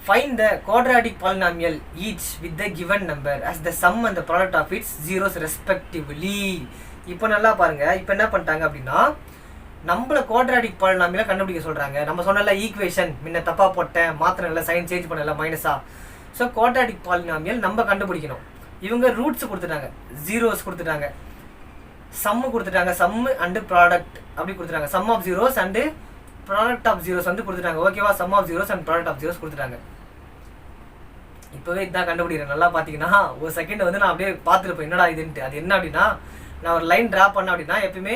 Find the quadratic polynomial each with the given number as the sum and the product of its zeros respectively. இப்போ நல்லா பாருங்க. இப்போ என்ன பண்ணிட்டாங்க அப்படின்னா நம்மள குவாட்ராட்டிக் பாலினாமியலை கண்டுபிடிக்க சொல்றாங்க. நம்ம சொன்னல ஈக்குவேஷன் முன்ன தப்பா போட்டேன், மாத்திரல சைன் சேஞ்ச் பண்ணல மைனஸா. ஸோ குவாட்ராட்டிக் பாலினாமியல் நம்ம கண்டுபிடிக்கணும். இவங்க ரூட்ஸ் கொடுத்துட்டாங்க, ஜீரோஸ் கொடுத்துட்டாங்க, சம்மு கொடுத்துட்டாங்க, சம்மு அண்டு ப்ராடக்ட் அப்படி கொடுத்துட்டாங்க. Sum of zeros and product of zeros வந்து கொடுத்துட்டாங்க. ஓகேவா? Sum of zeros and product of zeros கொடுத்துட்டாங்க. இப்போவே இதுதான் கண்டுபிடிக்கிறேன். நல்லா பார்த்தீங்கன்னா ஒரு செகண்ட் வந்து நான் அப்படியே பார்த்துருப்பேன் என்னடா இதுன்ட்டு. அது என்ன அப்படின்னா நான் ஒரு லைன் ட்ரா பண்ணேன் அப்படின்னா எப்பயுமே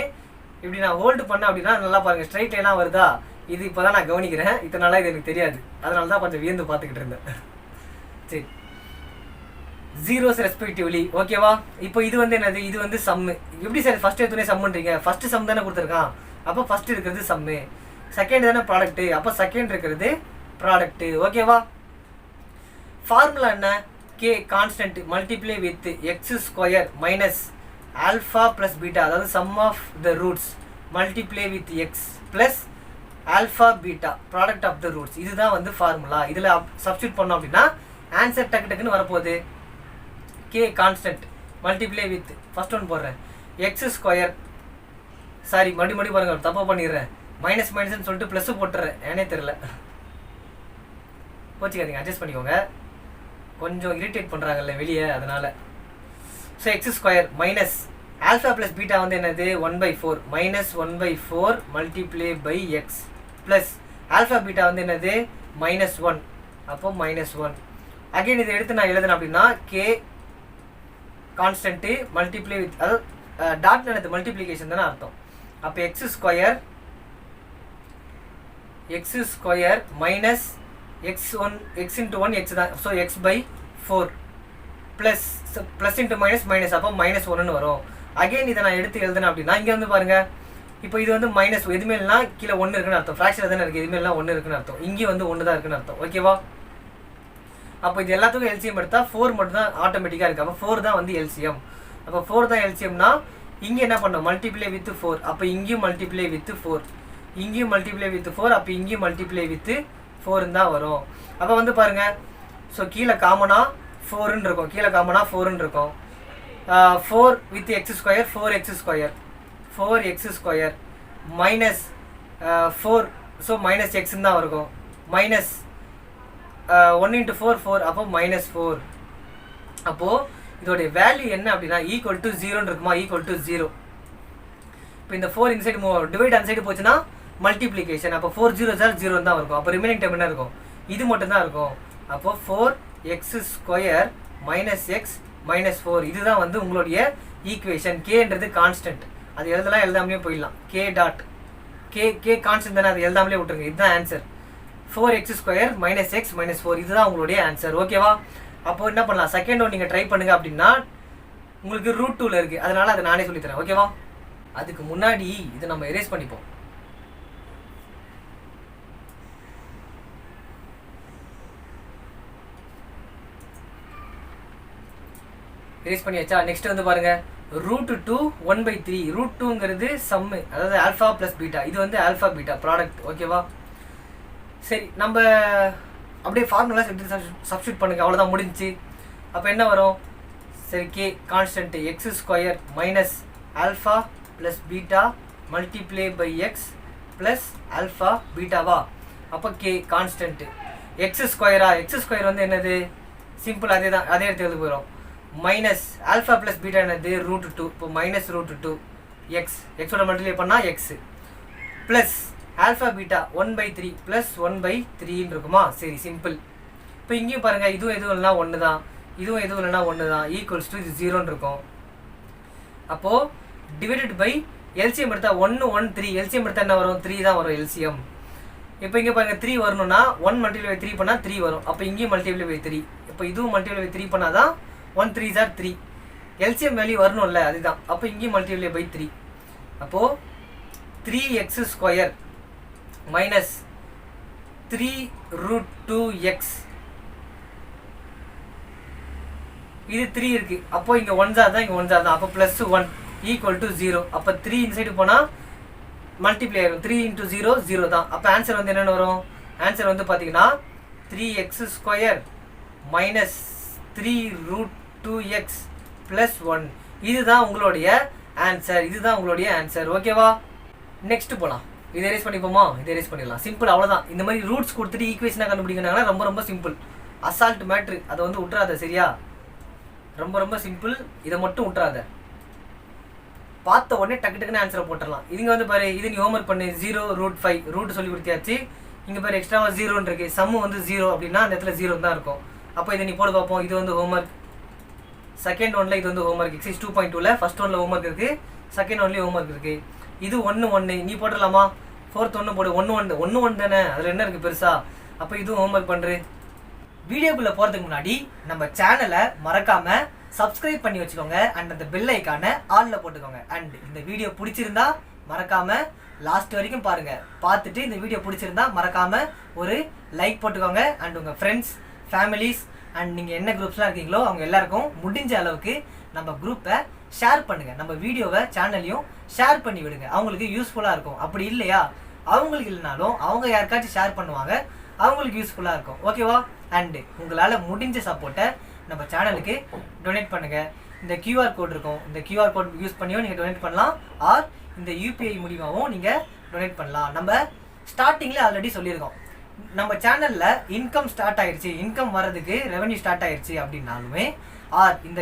இப்படி நான் ஹோல்டு பண்ணேன் அப்படின்னா நல்லா பாருங்கள் ஸ்ட்ரைட் லைனாக வருதா. இது இப்போ தான் நான் கவனிக்கிறேன். இதனால இது எனக்கு தெரியாது. அதனால தான் கொஞ்சம் வியந்து பார்த்துக்கிட்டு இருந்தேன். சரி, ஜீரோஸ் ரெஸ்பெக்டிவ்லி. ஓகேவா? இப்போ இது வந்து என்னது? இது வந்து சம்மு. எப்படி சார் ஃபர்ஸ்ட் எடுத்துனே சம்முன்றீங்க? ஃபர்ஸ்ட் சம் தானே கொடுத்துருக்கான். அப்போ ஃபர்ஸ்ட் இருக்கிறது சம்மு, செகண்ட் தானே ப்ராடக்ட்டு. அப்போ செகண்ட் இருக்கிறது ப்ராடக்ட்டு. ஓகேவா? ஃபார்முலா என்ன? K constant multiply with X square minus alpha plus beta, அதாவது sum of the roots multiply with X plus alpha beta product of the roots. இதுதான் வந்து formula. இதில் substitute பண்ணோம் அப்படின்னா ஆன்சர் டக்கு டக்குன்னு வரப்போகுது. K constant multiply with first one போடுறேன் எக்ஸ் ஸ்கொயர், சாரி மறுபடியும் பாருங்கள் தப்பாக பண்ணிடுறேன், மைனஸ் மைனஸ்ன்னு சொல்லிட்டு ப்ளஸ் போட்டுறேன். ஏனே தெரில, கோச்சிக்காதீங்க, அட்ஜஸ்ட் பண்ணிக்கோங்க. கொஞ்சம் இரிட்டேட் பண்ணுறாங்கல்ல வெளியே, அதனால். So x square minus alpha plus beta வந்து என்னது? 1/4 minus 1/4 multiply by X plus alpha beta வந்து என்னது? -1. அப்போ -1. அகைன் இதை எடுத்து நான் எழுதுனேன் அப்படின்னா கே கான்ஸ்டன்ட்டு மல்டிப்ளை வித், அதாவது டாட் என்னது? மல்டிப்ளிகேஷன் தானே அர்த்தம். அப்போ X square minus X into 1 X தான். So x/4 plus plus into minus minus, அப்போ -1ன்னு வரும். அகைன் இதை நான் எடுத்து எழுதுனேன் அப்படின்னா இங்கே வந்து பாருங்கள், இப்போ இது வந்து மைனஸ் எதுவுமே இல்லைனா கீழே 1 இருக்குன்னு அர்த்தம். ஃப்ராக்ஷன் தானே இருக்குது, எதுவுமே இல்லை 1 இருக்குன்னு அர்த்தம். இங்கே வந்து 1 தான் இருக்குன்னு அர்த்தம். ஓகேவா? அப்போ இது எல்லாத்துக்கும் எல்சிஎம் எடுத்தால் 4 மட்டும் தான் ஆட்டோமேட்டிக்காக இருக்குது. அப்போ 4 தான் வந்து எல்சிஎம். அப்போ 4 தான் எல்சிஎம்னா இங்கே என்ன பண்ணோம்? Multiply with 4. அப்போ இங்கேயும் மல்டிப்ளை வித் 4, இங்கேயும் மல்டிப்ளை வித் 4, அப்போ இங்கேயும் மல்டிப்ளை வித் 4 தான் வரும். அப்போ வந்து பாருங்கள், ஸோ கீழே காமனாக 4ன்னு இருக்கும், கீழே காமனாக 4ன்னு இருக்கும். 4 with X square 4x square minus 4, so minus எக்ஸ்ன்னு தான் இருக்கும். மைனஸ் 1 × 4 4, அப்போ -4. அப்போது இதோடைய வேல்யூ என்ன அப்படின்னா ஈக்குவல் டு 0ன்னு இருக்குமா? Equal to 0. இப்போ இந்த 4 இந்த சைடு டிவைட் அந்த சைடு போச்சுன்னா மல்டிப்ளிகேஷன். அப்போ 4 0 0 தான் இருக்கும். அப்போ ரிமைனிங் டைம் என்ன இருக்கும்? இது மட்டும் தான் இருக்கும். அப்போ 4x ஸ்கொயர் மைனஸ் எக்ஸ் -4. இதுதான் வந்து உங்களுடைய ஈக்குவேஷன். கேன்றது கான்ஸ்டன்ட், அது எழுதலாம், எழுதாமலே போயிடலாம். கே கான்ஸ்டன்ட் தானே, அது எழுதாமலே விட்டுருங்க. இதுதான் answer. 4x square minus X -4. இதுதான் உங்களுடைய ஆன்சர். ஓகேவா? அப்போ என்ன பண்ணலாம்? செகண்ட் ஒன் நீங்கள் ட்ரை பண்ணுங்க அப்படின்னா உங்களுக்கு √2ல இருக்குது, அதனால அதை நானே சொல்லித்தரேன். ஓகேவா? அதுக்கு முன்னாடி இதை நம்ம எரேஸ் பண்ணிப்போம். எரேஸ் பண்ணியாச்சா? நெக்ஸ்ட் வந்து பாருங்க, √2 1/3. √2ங்கிறது சம்மு, அதாவது ஆல்ஃபா ப்ளஸ் பீட்டா. இது வந்து ஆல்ஃபா பீட்டா ப்ராடக்ட். ஓகேவா? சரி, நம்ம அப்படியே ஃபார்முலா சப்ஸ்டியூட் பண்ணுங்க, அவ்வளோதான், முடிஞ்சிச்சு. அப்போ என்ன வரும்? சரி, K constant X square minus alpha plus beta multiply by X plus alpha பீட்டாவா? அப்போ கே கான்ஸ்டன்ட்டு எக்ஸ் ஸ்கொயரா? எக்ஸ் ஸ்கொயர் வந்து என்னது? சிம்பிள், அதே தான், அதே எடுத்து எழுத போகிறோம். மைனஸ் ஆல்ஃபா ப்ளஸ் பீட்டா என்னது? √2. இப்போ -√2 எக்ஸ், எக்ஸோட மல்டிப்ளை பண்ணால் X plus alpha beta 1/3 plus 1/3ன்னு இருக்குமா? சரி, சிம்பிள். இப்போ இங்கேயும் பாருங்கள், இதுவும் எதுவும் இல்லைனா 1 தான், இதுவும் எதுவும் இல்லைனா 1 தான், ஈக்குவல்ஸ் டு இது 0ன்னு இருக்கும். அப்போது டிவைடட் பை எல்சிஎம் எடுத்தால் 1 1 3, எல்சிஎம் எடுத்தால் என்ன வரும்? 3 தான் வரும் எல்சிஎம். இப்போ இங்கே பாருங்கள், 3 வரணும்னா 1 மல்டிப்ளை பை 3 பண்ணால் 3 வரும். அப்போ இங்கேயும் மல்டிப்ளை பை 3, இப்போ இதுவும் மல்டிப்ளை பை 3 பண்ணால் தான் 1 3s are 3. எல்சிஎம் வேல்யூ வரணும்ல, அதுதான். அப்போ இங்கேயும் மல்டிப்ளை பை 3. அப்போது 3x ஸ்கொயர் மைனஸ் 3√2x, இது 3 இருக்குது. அப்போ இங்கே 1 தான், இங்கே 1 தான். அப்போ +1 ஈக்குவல் டு 0. அப்போ 3 இந்த சைடு போனால் மல்டிப்ளை ஆகும். 3 × 0 0 தான். அப்போ ஆன்சர் வந்து என்னென்னு வரும்? ஆன்சர் வந்து பார்த்தீங்கன்னா 3x² மைனஸ் 3√2x ப்ளஸ் 1. இதுதான் உங்களுடைய ஆன்சர். ஓகேவா? நெக்ஸ்ட் போகலாம். இதை எரேஸ் பண்ணிப்போமா? இதை எரேஸ் பண்ணிடலாம். சிம்பிள், அவ்வளோதான். இந்த மாதிரி ரூட்ஸ் கொடுத்துட்டு ஈக்குவேஷனாக கண்டுபிடிக்கிறாங்கன்னா ரொம்ப ரொம்ப சிம்பிள். அசால்ட் மேட்ரு, அதை வந்து விட்றாத. சரியா? ரொம்ப ரொம்ப சிம்பிள். இதை மட்டும் விட்றாத. பார்த்த உடனே டக்குன்னு ஆன்சரை போட்டுடலாம். இதுங்க வந்து பாரு, இது நீ ஹோம்ஒர்க் பண்ணு. 0√5 ரூட் சொல்லி கொடுத்தியாச்சு. இங்கே பாரு எக்ஸ்ட்ராவாக 0 இருக்கு. சம்மு வந்து 0 அப்படின்னா அந்த இடத்துல 0 தான் இருக்கும். அப்போ இதை நீ போட பார்ப்போம். இது வந்து ஹோம்ஒர்க். செகண்ட் ஒன்ல இது வந்து ஹோம்ஒர்க். எக்ஸைஸ் 2.2ல ஃபர்ஸ்ட் ஒன்ல ஹோம்ஒர்க் இருக்கு, செகண்ட் ஒன்லேயும் ஹோம்ஒர்க் இருக்கு. இது 1 நீ போட்டுடலாமா? ஃபோர்த் 1 போடு. 1 தானே, அதில் என்ன இருக்குது பெருசா? அப்போ இதுவும் ஹோம்ஒர்க் பண்ணுறேன். வீடியோக்குள்ளே போகிறதுக்கு முன்னாடி நம்ம சேனலை மறக்காமல் சப்ஸ்கிரைப் பண்ணி வச்சுக்கோங்க. அண்ட் அந்த பெல் ஐக்கானை ஆலில் போட்டுக்கோங்க. அண்ட் இந்த வீடியோ பிடிச்சிருந்தா மறக்காமல் லாஸ்ட் வரைக்கும் பாருங்கள். பார்த்துட்டு இந்த வீடியோ பிடிச்சிருந்தா மறக்காமல் ஒரு லைக் போட்டுக்கோங்க. அண்ட் உங்கள் ஃப்ரெண்ட்ஸ், ஃபேமிலிஸ் அண்ட் நீங்கள் என்ன குரூப்ஸ்லாம் இருக்கீங்களோ அவங்க எல்லாருக்கும் முடிஞ்ச அளவுக்கு நம்ம குரூப்பை ஷேர் பண்ணுங்கள். நம்ம வீடியோவை சேனல்லையும் ஷேர் பண்ணி விடுங்க. அவங்களுக்கு யூஸ்ஃபுல்லாக இருக்கும். அப்படி இல்லையா, அவங்களுக்கு இல்லைனாலும் அவங்க யாருக்காச்சும் ஷேர் பண்ணுவாங்க, அவங்களுக்கு யூஸ்ஃபுல்லாக இருக்கும். ஓகேவா? அண்டு உங்களால் முடிஞ்ச சப்போர்ட்டை நம்ம சேனலுக்கு டொனேட் பண்ணுங்கள். இந்த QR கோட் இருக்கும். இந்த QR கோட் யூஸ் பண்ணியும் நீங்கள் டொனேட் பண்ணலாம். ஆர் இந்த UPI மூலியமாகவும் நீங்கள் டொனேட் பண்ணலாம். நம்ம ஸ்டார்டிங்கில் ஆல்ரெடி சொல்லியிருக்கோம், நம்ம சேனலில் இன்கம் ஸ்டார்ட் ஆயிடுச்சு, இன்கம் வர்றதுக்கு ரெவன்யூ ஸ்டார்ட் ஆயிடுச்சு அப்படின்னாலுமே ஆர் இந்த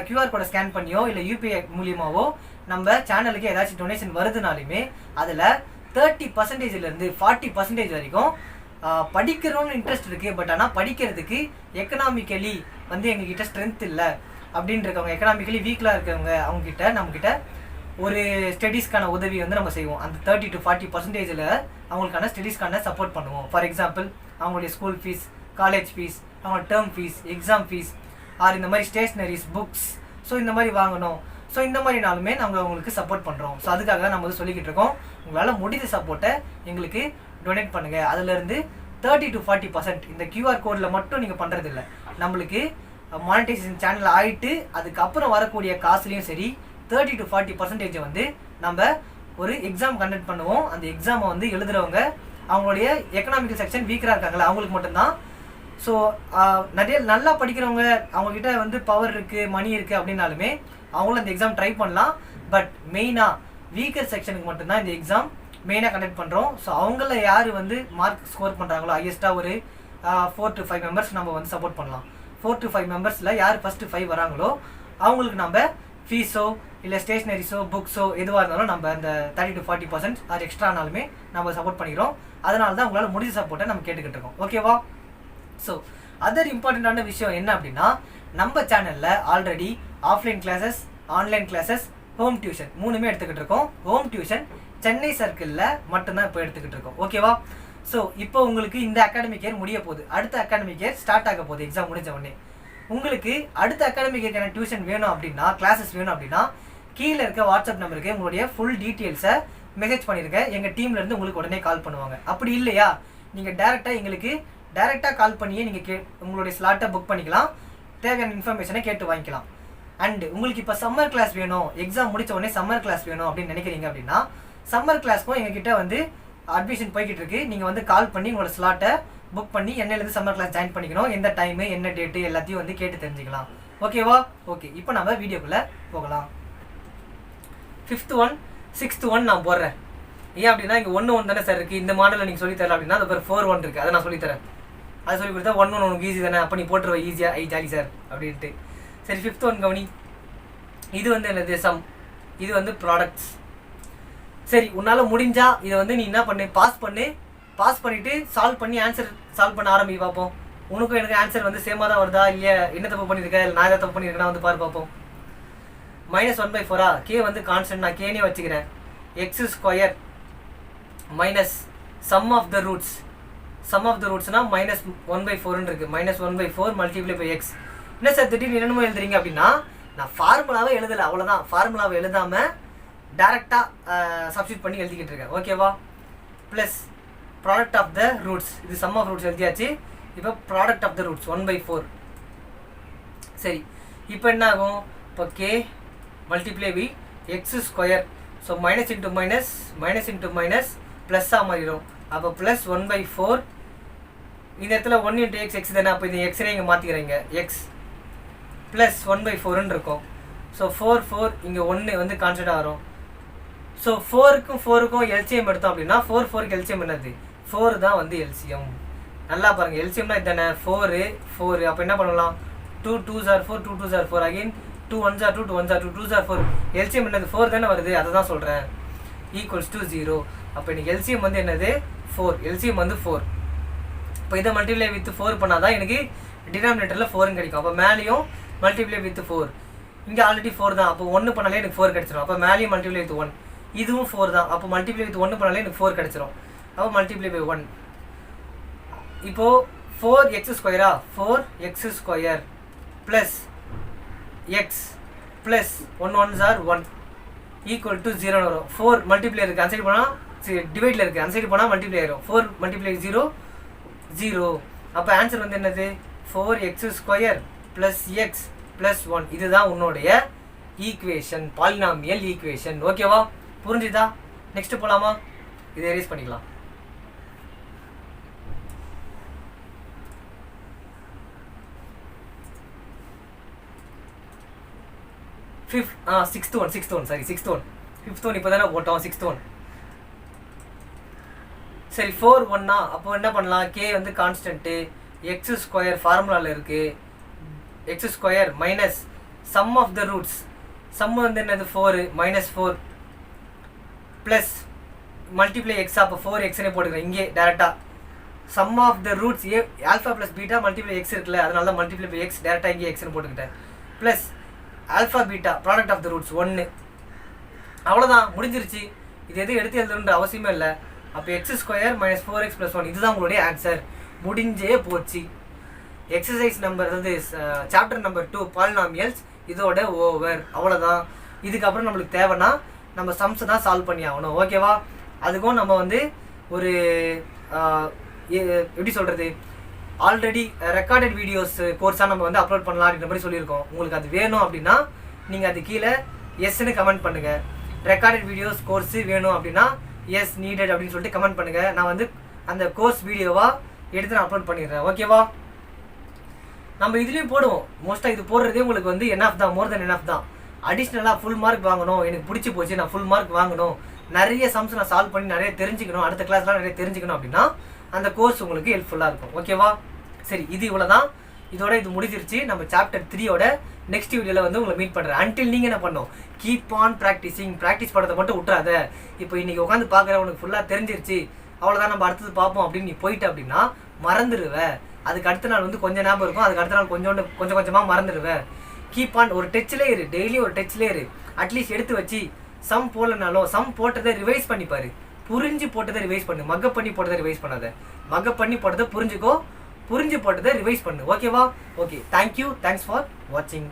QR கோடை ஸ்கேன் பண்ணியோ இல்லை UPI மூலியமாவோ நம்ம சேனலுக்கு ஏதாச்சும் டொனேஷன் வருதுனாலுமே அதில் 30%லேருந்து 40% வரைக்கும் படிக்கிறோன்னு இன்ட்ரெஸ்ட் இருக்குது. பட் ஆனால் படிக்கிறதுக்கு எக்கனாமிக்கலி வந்து எங்ககிட்ட ஸ்ட்ரென்த் இல்லை அப்படின்னு இருக்கவங்க, எக்கனாமிக்கலி வீக்கில் இருக்கவங்க, அவங்ககிட்ட நம்மக்கிட்ட ஒரு ஸ்டடீஸ்க்கான உதவி வந்து நம்ம செய்வோம். அந்த 30 to 40% அவங்களுக்கான ஸ்டடீஸ்க்கான சப்போர்ட் பண்ணுவோம். ஃபார் எக்ஸாம்பிள் அவங்களுடைய ஸ்கூல் ஃபீஸ், காலேஜ் ஃபீஸ், அவங்க term fees, exam fees, or இந்த மாதிரி ஸ்டேஷ்னரிஸ், புக்ஸ், ஸோ இந்த மாதிரி வாங்கணும். ஸோ இந்த மாதிரினாலுமே நாங்கள் உங்களுக்கு சப்போர்ட் பண்ணுறோம். ஸோ அதுக்காக தான் நம்ம வந்து சொல்லிக்கிட்டு இருக்கோம். உங்களால் முடிஞ்ச சப்போர்ட்டை எங்களுக்கு டொனேட் பண்ணுங்கள். அதிலேருந்து 30 to 40% இந்த QR கோடில் மட்டும் நீங்கள் பண்ணுறதில்ல, நம்மளுக்கு மானிட்டைசேஷன் சேனல் ஆகிட்டு அதுக்கப்புறம் வரக்கூடிய காசுலேயும் சரி 30 to 40% வந்து நம்ம ஒரு எக்ஸாம் கண்டக்ட் பண்ணுவோம். அந்த எக்ஸாமை வந்து எழுதுகிறவங்க அவங்களுடைய எக்கனாமிக்கல் செக்ஷன் வீக்கராக இருக்காங்களா அவங்களுக்கு மட்டும்தான். ஸோ நிறைய நல்லா படிக்கிறவங்க, அவங்கக்கிட்ட வந்து பவர் இருக்குது, மணி இருக்குது அப்படின்னாலுமே அவங்களும் அந்த எக்ஸாம் ட்ரை பண்ணலாம். பட் மெயினாக வீக்கர் செக்ஷனுக்கு மட்டும்தான் இந்த எக்ஸாம் மெயினாக கண்டக்ட் பண்ணுறோம். ஸோ அவங்கள யார் வந்து மார்க் ஸ்கோர் பண்ணுறாங்களோ ஹையஸ்ட்டாக ஒரு 4 to 5 மெம்பர்ஸ் நம்ம வந்து சப்போர்ட் பண்ணலாம். 4 to 5 மெம்பர்ஸில் யார் ஃபஸ்ட்டு 5 வராங்களோ அவங்களுக்கு நம்ம ஃபீஸோ இல்லை ஸ்டேஷ்னரிஸோ புக்ஸோ எதுவாக இருந்தாலும் நம்ம அந்த 30 to 40% அது எக்ஸ்ட்ரானாலுமே நம்ம சப்போர்ட் பண்ணிக்கிறோம். அதனால தான் உங்களால் முடிஞ்ச சப்போர்ட்டை நம்ம கேட்டுக்கிட்டு இருக்கோம். ஓகேவா? ஸோ அதர் இம்பார்ட்டண்ட்டான விஷயம் என்ன அப்படின்னா, நம்ம சேனலில் already offline classes, online classes, home tuition 3மே எடுத்துக்கிட்டு இருக்கோம். ஹோம் டியூஷன் சென்னை சர்க்கிளில் மட்டும்தான் இப்போ எடுத்துக்கிட்டு இருக்கோம். ஓகேவா? ஸோ இப்போ உங்களுக்கு இந்த அகாடமிக் இயர் முடிய போகுது, அடுத்த அகாடமிக் இயர் ஸ்டார்ட் ஆக போகுது. எக்ஸாம் முடிஞ்ச உடனே உங்களுக்கு அடுத்த அகாடமிக் இயர்க்கான டியூஷன் வேணும் அப்படின்னா, கிளாஸஸ் வேணும் அப்படின்னா கீழே இருக்க வாட்ஸ்அப் நம்பருக்கு உங்களுடைய ஃபுல் டீட்டெயில்ஸை மெசேஜ் பண்ணியிருக்கேன். எங்கள் டீம்லேருந்து உங்களுக்கு உடனே கால் பண்ணுவாங்க. அப்படி இல்லையா, நீங்கள் டேரெக்டாக கால் பண்ணியே நீங்கள் உங்களுடைய ஸ்லாட்டை புக் பண்ணிக்கலாம், தேவையான இன்ஃபர்மேஷனை கேட்டு வாங்கிக்கலாம். அண்ட் உங்களுக்கு இப்போ சம்மர் கிளாஸ் வேணும், எக்ஸாம் முடித்த உடனே சம்மர் கிளாஸ் வேணும் அப்படின்னு நினைக்கிறீங்க அப்படின்னா சம்மர் கிளாஸ்க்கும் எங்ககிட்ட வந்து அட்மிஷன் போய்கிட்டு இருக்கு. நீங்கள் வந்து கால் பண்ணி உங்களோட ஸ்லாட்டை புக் பண்ணி என்னையிலேருந்து சம்மர் கிளாஸ் ஜாயின் பண்ணிக்கணும், எந்த டைமு, என்ன டேட்டு எல்லாத்தையும் வந்து கேட்டு தெரிஞ்சுக்கலாம். ஓகேவா? ஓகே, இப்போ நம்ம வீடியோக்குள்ளே போகலாம். 5th 1, 6th 1 நான் போடுறேன். ஏன் அப்படின்னா இங்கே 1 தானே சார் இருக்குது, இந்த மாடலில் நீங்கள் சொல்லித்தரல அப்படின்னா அது ஒரு 4 1 இருக்குது, அதை நான் சொல்லித்தரேன். அதை சொல்லி கொடுத்தா 1 1 உனக்கு ஈஸி தானே, அப்போ நீ போட்டுருவ ஈஸியாக, ஜாலி சார் அப்படின்ட்டு. சரி, 5th 1 கவனி. இது வந்து என்னது? சம். இது வந்து ப்ராடக்ட்ஸ். சரி, உன்னால் முடிஞ்சா இதை வந்து நீ என்ன பண்ணு, பாஸ் பண்ணிவிட்டு சால்வ் பண்ணி ஆன்சர் சால்வ் பண்ண ஆரம்பி பார்ப்போம். உனக்கும் எனக்கு ஆன்சர் வந்து சேமாக தான் வருதா, இல்லையா என்ன தப்பு பண்ணியிருக்கேன், இல்லை நான் எதாவது தப்பு பண்ணியிருக்கேன்னா வந்து பார்ப்போம். -1/4 கே வந்து கான்ஸ்டன்ட், நான் கேனே வச்சுக்கிறேன். x² minus sum of the ரூட்ஸ்னால் -1/4 இருக்குது. -1/4 மல்டிப்ளை பை எக்ஸ். என்ன சார் திடீர்னு என்னென்னமோ எழுதுறீங்க அப்படின்னா, நான் ஃபார்முலாவே எழுதலை, அவ்வளோதான். ஃபார்முலாவை எழுதாமல் டேரெக்டாக சப்ஸ்டியூட் பண்ணி எழுதிக்கிட்டு இருக்கேன். ஓகேவா? Plus product of the roots, இது சம் ஆஃப் ரூட்ஸ் எழுதியாச்சு. இப்போ ப்ராடக்ட் ஆஃப் த ரூட்ஸ் 1/4. சரி, இப்போ என்ன ஆகும்? இப்போ K multiply by x². So minus into minus ப்ளஸ்ஸாக மாறிடும். அப்போ +1/4 இந்த இடத்துல 1 × x எக்ஸ் தானே, அப்போ இந்த எக்ஸ்னே இங்கே மாற்றிக்கிறீங்க, எக்ஸ் ப்ளஸ் 1/4ன்னு இருக்கும். ஸோ 4 இங்கே 1 வந்து கான்ஸ்டண்ட்டாக வரும். ஸோ 4க்கும் எல்சிஎம் எடுத்தோம் அப்படின்னா 4க்கு எல்சிஎம் என்னது, 4 தான் வந்து எல்சிஎம். நல்லா பாருங்கள், எல்சிஎம்னா இதுதானே 4. அப்போ என்ன பண்ணலாம், 2 2s are 4, 2 2s are 4, again 2 1s are 2, 2 1s are 2, 2s are 4. LCM என்னது 4 தானே வருது, அதை தான் சொல்கிறேன். Equals to 0. அப்போ எனக்கு எல்சிஎம் வந்து என்னது 4, எல்சிஎம் வந்து 4. இப்போ இதை மல்டிப்ளை வித் 4 பண்ணால் தான் எனக்கு டினாமினேட்டரில் 4 கிடைக்கும். அப்போ மேலேயும் மல்டிப்ளை வித் 4, இங்கே ஆல்ரெடி 4 தான், அப்போ 1 பண்ணாலே எனக்கு 4 கிடச்சிடும். அப்போ மேலேயும் மல்டிப்ளை வித் 1, இதுவும் 4 தான், அப்போ மல்டிப்ளை வித் 1 பண்ணாலே எனக்கு 4 கிடச்சிரும். அப்போ மல்டிப்ளை பை 1. இப்போது 4x² 4x² plus X plus 1 1s are 1 equal to 0 வரும். 4 மல்டிப்ளை இருக்குது, அந்த சைடு போனால் டிவைடில் இருக்குது, அந்த சைடு போனால் மல்டிப்ளை ஆயிரும். 4 மல்டிப்ளை 0 0. அப்போ ஆன்சர் வந்து என்னது 4x² ப்ளஸ் எக்ஸ் ப்ளஸ் 1. இதுதான் உன்னுடைய ஈக்குவேஷன், பாலினாமியல் ஈக்குவேஷன். ஓகேவா, புரிஞ்சுதா? நெக்ஸ்ட் போகலாமா? இதை எரேஸ் பண்ணிக்கலாம். சிக்ஸ்த் ஒன் இப்போ தானே போட்டோம், 6th ஒன். சரி 4 1 அப்போ என்ன பண்ணலாம், கே வந்து கான்ஸ்டன்ட்டு, x² ஃபார்முலாவில் இருக்குது, x² minus sum of the roots, sum வந்து என்னது 4 -4 ப்ளஸ் மல்டிப்ளை எக்ஸ். அப்போ 4xனே போட்டுக்கிறேன் இங்கே டேரெக்டாக. Sum of the roots alpha plus beta multiply x இருக்குல்ல, அதனால தான் மல்டிப்ளை பை எக்ஸ் டேரெக்டாக இங்கே எக்ஸ்னு போட்டுக்கிட்டேன். Plus alpha beta product of the roots 1. அவ்வளோதான், முடிஞ்சிருச்சு. இது எதுவும் எடுத்து எழுதணுன்ற அவசியமே இல்லை. அப்போ x² - 4x + 1 இதுதான் உங்களுடைய ஆன்சர். முடிஞ்சே போச்சு. எக்ஸசைஸ் நம்பர், அதாவது சாப்டர் நம்பர் 2 பாலினாமியல்ஸ் இதோட ஓவர். அவ்வளோதான். இதுக்கப்புறம் நம்மளுக்கு தேவைன்னா நம்ம சம்ஸை தான் சால்வ் பண்ணி ஆகணும். ஓகேவா? அதுக்கும் நம்ம வந்து ஒரு எப்படி சொல்கிறது, ஆல்ரெடி ரெக்கார்டட் வீடியோஸ் கோர்ஸாக நம்ம வந்து அப்லோட் பண்ணலாம் அப்படின்ற மாதிரி சொல்லியிருக்கோம். உங்களுக்கு அது வேணும் அப்படின்னா நீங்கள் அது கீழே எஸ்ன்னு கமெண்ட் பண்ணுங்கள். ரெக்கார்டட் வீடியோஸ் கோர்ஸு வேணும் அப்படின்னா எஸ் நீடட் அப்படின்னு சொல்லிட்டு கமெண்ட் பண்ணுங்கள். நான் வந்து அந்த கோர்ஸ் வீடியோவாக எடுத்து நான் அப்லோட் பண்ணிடுறேன். ஓகேவா? நம்ம இதுலேயும் போடுவோம். மோஸ்ட்டாக இது போடுறதே உங்களுக்கு வந்து என்எஃப் தான், மோர் தென் என்எஃப் தான். அடிஷ்னலாக ஃபுல் மார்க் வாங்கணும், எனக்கு பிடிச்சி போச்சு, நான் ஃபுல் மார்க் வாங்கணும், நிறைய சம்ஸ் நான் சால்வ் பண்ணி நிறைய தெரிஞ்சுக்கணும், அடுத்த கிளாஸ்லாம் நிறைய தெரிஞ்சுக்கணும் அப்படின்னா அந்த கோர்ஸ் உங்களுக்கு ஹெல்ப்ஃபுல்லாக இருக்கும். ஓகேவா? சரி, இது இவ்வளோ தான். இதோட இது முடிஞ்சிருச்சு. நம்ம சாப்டர் 3யோட நெக்ஸ்ட் வீடியோவில் வந்து உங்களை மீட் பண்ணுறேன். அன்டில் நீங்கள் என்ன பண்ணணும், கீப் ஆன் ப்ராக்டிஸிங். ப்ராக்டிஸ் பண்ணுறதை மட்டும் விட்றாத. இப்போ இன்றைக்கி உட்காந்து பார்க்குற உனக்கு ஃபுல்லாக தெரிஞ்சிருச்சு, அவ்வளோதான், நம்ம அடுத்தது பார்ப்போம் அப்படின்னு நீ போயிட்டு அப்படின்னா மறந்துடுவேன். அதுக்கு அடுத்த நாள் வந்து கொஞ்சம் ஞாபகம் இருக்கும், அதுக்கு அடுத்த நாள் கொஞ்சம் கொஞ்சமாக மறந்துடுவேன். கீப் ஆன், ஒரு டச்லேயே இரு, டெய்லி ஒரு டச்லேயே இரு. அட்லீஸ்ட் எடுத்து வச்சு சம் போடலனாலும் சம் போட்டதை ரிவைஸ் பண்ணிப்பாரு. புரிஞ்சு போட்டதை ரிவைஸ் பண்ணு, மக்கப் பண்ணி போட்டதை ரிவைஸ் பண்ணாத. மக்கப் பண்ணி போட்டதை புரிஞ்சுக்கோ, புரிஞ்சு போட்டதை ரிவைஸ் பண்ணு. ஓகேவா? ஓகே, தேங்க்யூ, தேங்க்ஸ் ஃபார் வாட்சிங்.